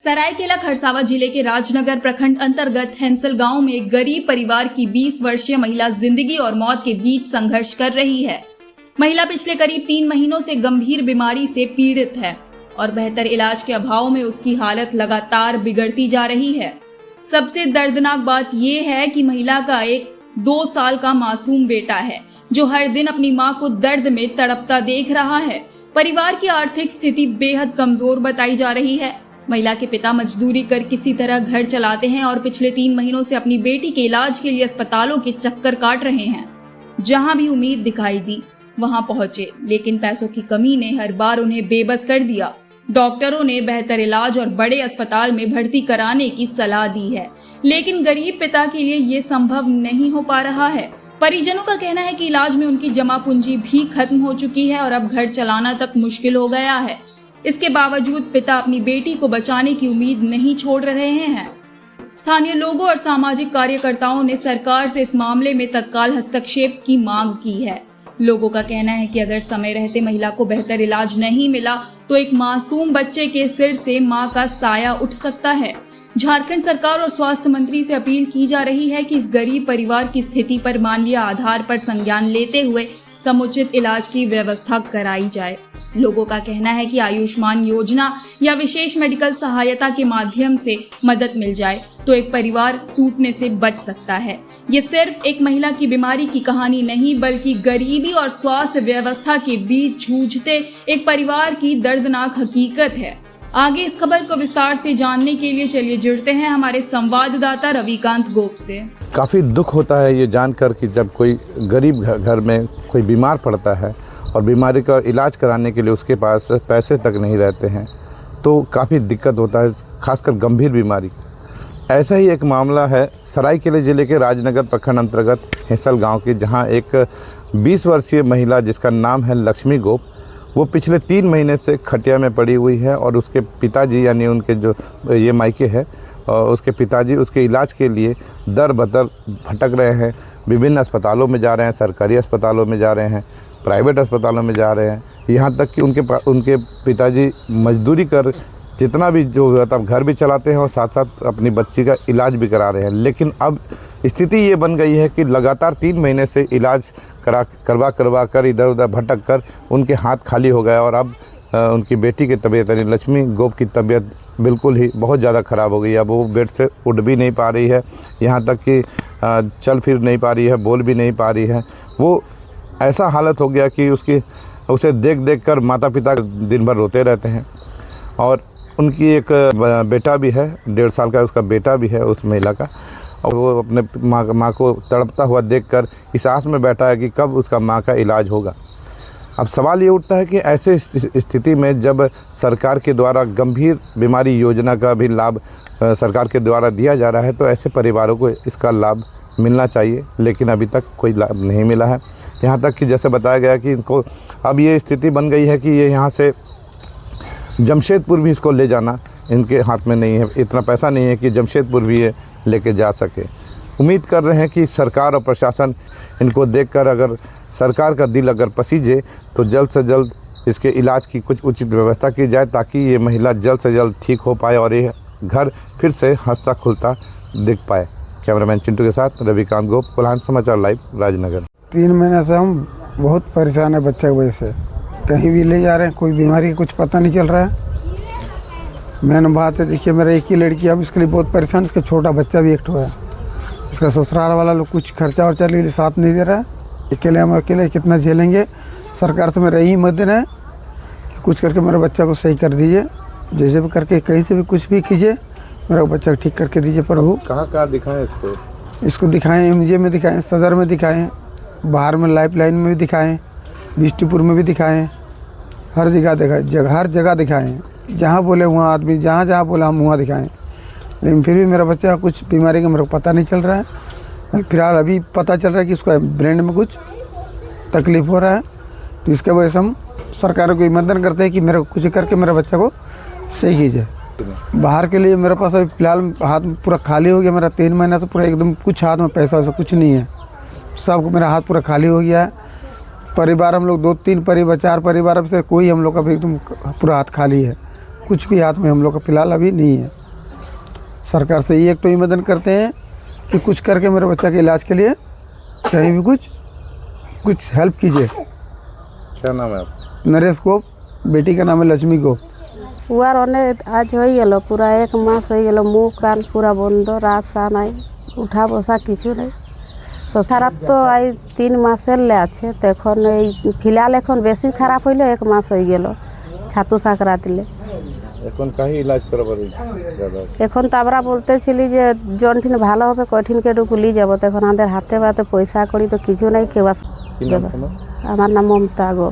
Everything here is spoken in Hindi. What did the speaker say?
सरायकेला खरसावां जिले के राजनगर प्रखंड अंतर्गत हैंसल गांव में एक गरीब परिवार की 20 वर्षीय महिला जिंदगी और मौत के बीच संघर्ष कर रही है। महिला पिछले करीब 3 महीनों से गंभीर बीमारी से पीड़ित है और बेहतर इलाज के अभाव में उसकी हालत लगातार बिगड़ती जा रही है। सबसे दर्दनाक बात यह है कि महिला का एक 2 साल का मासूम बेटा है जो हर दिन अपनी मां को दर्द में तड़पता देख रहा है। परिवार की आर्थिक स्थिति बेहद कमजोर बताई जा रही है। महिला के पिता मजदूरी कर किसी तरह घर चलाते हैं और पिछले 3 महीनों से अपनी बेटी के इलाज के लिए अस्पतालों के चक्कर काट रहे हैं। जहां भी उम्मीद दिखाई दी वहां पहुंचे, लेकिन पैसों की कमी ने हर बार उन्हें बेबस कर दिया। डॉक्टरों ने बेहतर इलाज और बड़े अस्पताल में भर्ती कराने की सलाह दी है, लेकिन गरीब पिता के लिए ये संभव नहीं हो पा रहा है। परिजनों का कहना है कि इलाज में उनकी जमा पूंजी भी खत्म हो चुकी है और अब घर चलाना तक मुश्किल हो गया है। इसके बावजूद पिता अपनी बेटी को बचाने की उम्मीद नहीं छोड़ रहे हैं। स्थानीय लोगों और सामाजिक कार्यकर्ताओं ने सरकार से इस मामले में तत्काल हस्तक्षेप की मांग की है। लोगों का कहना है कि अगर समय रहते महिला को बेहतर इलाज नहीं मिला तो एक मासूम बच्चे के सिर से मां का साया उठ सकता है। झारखंड सरकार और स्वास्थ्य मंत्री से अपील की जा रही है कि इस गरीब परिवार की स्थिति पर मानवीय आधार पर संज्ञान लेते हुए समुचित इलाज की व्यवस्था कराई जाए। लोगों का कहना है कि आयुष्मान योजना या विशेष मेडिकल सहायता के माध्यम से मदद मिल जाए तो एक परिवार टूटने से बच सकता है। ये सिर्फ एक महिला की बीमारी की कहानी नहीं, बल्कि गरीबी और स्वास्थ्य व्यवस्था के बीच जूझते एक परिवार की दर्दनाक हकीकत है। आगे इस खबर को विस्तार से जानने के लिए चलिए जुड़ते हैं हमारे संवाददाता रविकांत गोप से। काफ़ी दुख होता है ये जानकर कि जब कोई गरीब घर में कोई बीमार पड़ता है और बीमारी का इलाज कराने के लिए उसके पास पैसे तक नहीं रहते हैं तो काफ़ी दिक्कत होता है, खासकर गंभीर बीमारी। ऐसा ही एक मामला है सरायकेला जिले के राजनगर प्रखंड अंतर्गत हैंसल गांव की, जहां एक 20 वर्षीय महिला जिसका नाम है लक्ष्मी गोप, वो पिछले 3 महीने से खटिया में पड़ी हुई है और उसके पिताजी यानी उनके जो ये मायके है और उसके पिताजी उसके इलाज के लिए दर बदर भटक रहे हैं। विभिन्न अस्पतालों में जा रहे हैं, सरकारी अस्पतालों में जा रहे हैं, प्राइवेट अस्पतालों में जा रहे हैं, यहाँ तक कि उनके पिताजी मजदूरी कर जितना भी जो होता है घर भी चलाते हैं और साथ साथ अपनी बच्ची का इलाज भी करा रहे हैं। लेकिन अब स्थिति ये बन गई है कि लगातार 3 महीने से इलाज करवा कर इधर उधर भटक कर उनके हाथ खाली हो गया और अब उनकी बेटी की तबीयत यानी लक्ष्मी गोप की तबीयत बिल्कुल ही बहुत ज़्यादा ख़राब हो गई है। अब वो बेड से उठ भी नहीं पा रही है, यहाँ तक कि चल फिर नहीं पा रही है, बोल भी नहीं पा रही है। वो ऐसा हालत हो गया कि उसे देख कर माता पिता दिन भर रोते रहते हैं। और उनकी एक बेटा भी है, 1.5 साल का उसका बेटा भी है उस महिला का, और वो अपने माँ को तड़पता हुआ देखकर इस आस में बैठा है कि कब उसका माँ का इलाज होगा। अब सवाल ये उठता है कि ऐसे स्थिति में जब सरकार के द्वारा गंभीर बीमारी योजना का भी लाभ सरकार के द्वारा दिया जा रहा है तो ऐसे परिवारों को इसका लाभ मिलना चाहिए, लेकिन अभी तक कोई लाभ नहीं मिला है। यहाँ तक कि जैसे बताया गया कि इनको अब ये स्थिति बन गई है कि ये यहाँ से जमशेदपुर भी इसको ले जाना इनके हाथ में नहीं है, इतना पैसा नहीं है कि जमशेदपुर भी ये लेके जा सके। उम्मीद कर रहे हैं कि सरकार और प्रशासन इनको देखकर अगर सरकार का दिल अगर पसीजे तो जल्द से जल्द इसके इलाज की कुछ उचित व्यवस्था की जाए ताकि ये महिला जल्द से जल्द ठीक हो पाए और ये घर फिर से हंसता खुलता दिख पाए। कैमरामैन चिंटू के साथ रविकांत गोप, कोल्हान समाचार लाइव, राजनगर। 3 महीने से हम बहुत परेशान है बच्चे की वजह से। कहीं भी ले जा रहे हैं, कोई बीमारी का कुछ पता नहीं चल रहा है। मैंने बात है, देखिए मेरा एक ही लड़की, अब इसके लिए बहुत परेशान। इसका छोटा बच्चा भी एक है, इसका ससुराल वाला लोग कुछ खर्चा वर्चा के लिए साथ नहीं दे रहा है। हम अकेले कितना झेलेंगे। सरकार से मेरा यही मदद है कि कुछ करके मेरे बच्चा को सही कर दीजिए, जैसे भी करके कहीं से भी कुछ भी कीजिए, मेरा बच्चा ठीक करके दीजिए प्रभु। कहाँ दिखाएं इसको दिखाएं, MJ में दिखाएं, सदर में दिखाएं, बाहर में लाइफलाइन में भी दिखाएं, बिष्टुपुर में भी दिखाएं, हर जगह दिखाएं, हर जगह दिखाएं। जहाँ बोले वहाँ आदमी, जहाँ बोला हम वहाँ दिखाएं। लेकिन फिर भी मेरा बच्चा कुछ बीमारी का मेरे को पता नहीं चल रहा है। फिलहाल अभी पता चल रहा है कि उसका ब्रेन में कुछ तकलीफ़ हो रहा है, तो इसके वजह से हम सरकार को निवेदन करते हैं कि मेरे को कुछ करके मेरे बच्चे को सही कीजिए। बाहर के लिए मेरे पास अभी फिलहाल हाथ पूरा खाली हो गया। मेरा 3 महीना से पूरा एकदम कुछ हाथ में पैसा वैसा कुछ नहीं है, सब मेरा हाथ पूरा खाली हो गया है। परिवार हम लोग 2-3 परिवार 4 परिवार से कोई हम लोग का भी एकदम पूरा हाथ खाली है, कुछ भी हाथ में हम लोग का फिलहाल अभी नहीं है। सरकार से ये एक तो निवेदन करते हैं कि कुछ करके मेरे बच्चा के इलाज के लिए कहीं भी कुछ हेल्प कीजिए। क्या नाम है आपका? नरेश गोप, बेटी का नाम है लक्ष्मी गोप। हुआर आज हो गल पूरा 1 मास हो गल मुँह कान पूरा बंद रात सा नहीं उठा बसा किछु नहीं शशारात तो आई 3 मासेर আছে তো এখন এই ফিলহাল এখন বেশি খারাপ হইলো 1 মাস হয়ে গেল ছাতু সাঁকড়া দিলে এখন কাহি ইলাজ করাবার ज़्यादा এখন তো আমরা বলতেছিলি যে জনঠিন ভালো হবে কঠিনকে ঢুকুলি যাব তো এখন আমাদের হাতে বাতে পয়সা করি তো কিছু নাই কেউ কি নাম তোমার? আমার নাম মমতা গো।